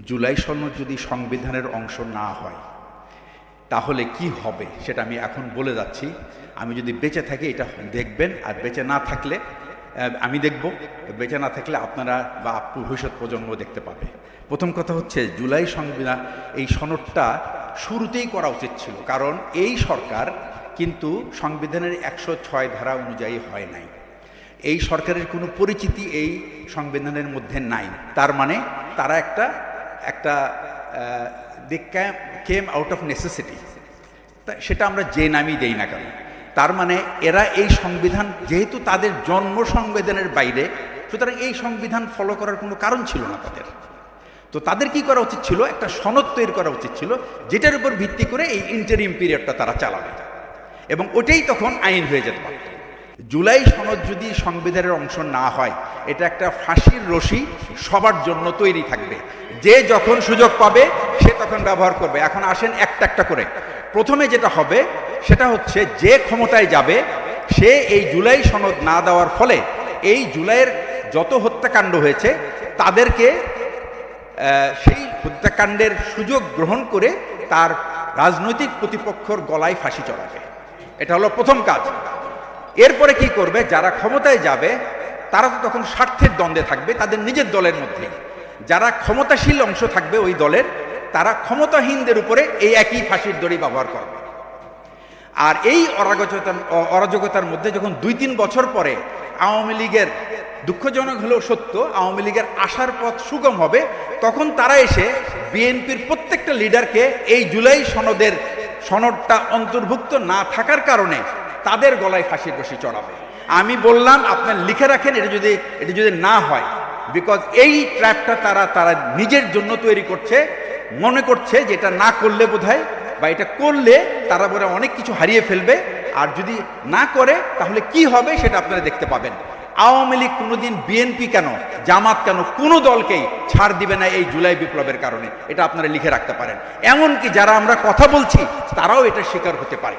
জুলাই সনদ যদি সংবিধানের অংশ না হয় তাহলে কি হবে সেটা আমি এখন বলে যাচ্ছি। আমি যদি বেঁচে থাকি এটা দেখবেন, আর বেঁচে না থাকলে আমি দেখব, বেঁচে না থাকলে আপনারা বা ভবিষ্যৎ প্রজন্ম দেখতে পাবে। প্রথম কথা হচ্ছে, জুলাই সংবিধান এই সনদটা শুরুতেই করা উচিত ছিল, কারণ এই সরকার কিন্তু সংবিধানের 106 ধারা অনুযায়ী হয় নাই। এই সরকারের কোনো পরিচিতি এই সংবিধানের মধ্যে নাই। তার মানে তারা একটা দে কেম আউট অফ নেসেসিটি, সেটা আমরা যে নামই দেই না কেন। তার মানে এরা এই সংবিধান, যেহেতু তাদের জন্ম সংবিধানের বাইরে, সুতরাং এই সংবিধান ফলো করার কোনো কারণ ছিল না তাদের। তো তাদের কি করা উচিত ছিল, একটা সনদ তৈরি করা উচিত ছিল, যেটার উপর ভিত্তি করে এই ইন্টারিম পিরিয়ডটা তারা চালাবে, এবং ওটাই তখন আইন হয়ে যেতে পারত। জুলাই সনদ যদি সংবিধানের অংশ না হয়, এটা একটা ফাঁসির রশি সবার জন্য তৈরি থাকবে। যে যখন সুযোগ পাবে সে তখন ব্যবহার করবে। এখন আসেন একটা একটা করে। প্রথমে যেটা হবে সেটা হচ্ছে, যে ক্ষমতায় যাবে সে এই জুলাই সনদ না দেওয়ার ফলে এই জুলাইয়ের যত হত্যাকাণ্ড হয়েছে তাদেরকে সেই হত্যাকাণ্ডের সুযোগ গ্রহণ করে তার রাজনৈতিক প্রতিপক্ষর গলায় ফাঁসি চড়াবে। এটা হলো প্রথম কাজ। এরপরে কি করবে, যারা ক্ষমতায় যাবে তারা তো তখন স্বার্থের দ্বন্দ্বে থাকবে তাদের নিজের দলের মধ্যেই। যারা ক্ষমতাশীল অংশ থাকবে ওই দলের, তারা ক্ষমতাহীনদের উপরে এই একই ফাঁসির দড়ি ব্যবহার করবে। আর এই অরাজকতার মধ্যে যখন 2-3 বছর পরে আওয়ামী লীগের, দুঃখজনক হলেও সত্য, আওয়ামী লীগের আসার পথ সুগম হবে, তখন তারা এসে বিএনপির প্রত্যেকটা লিডারকে এই জুলাই সনদটা অন্তর্ভুক্ত না থাকার কারণে তাদের গলায় ফাঁসির রশি চড়াবে। আমি বললাম আপনার লিখে রাখেন, এটা যদি না হয়, বিকজ এই ট্র্যাপটা তারা নিজের জন্য তৈরি করছে, মনে করছে যে এটা না করলে বোধহয়, বা এটা করলে তারা বোধহয় অনেক কিছু হারিয়ে ফেলবে, আর যদি না করে তাহলে কি হবে সেটা আপনারা দেখতে পাবেন। আওয়ামী লীগ কোনোদিন, বিএনপি কেন, জামাত কেন, কোনো দলকেই ছাড় দিবে না এই জুলাই বিপ্লবের কারণে। এটা আপনারা লিখে রাখতে পারেন। এমনকি যারা আমরা কথা বলছি তারাও এটা স্বীকার হতে পারে।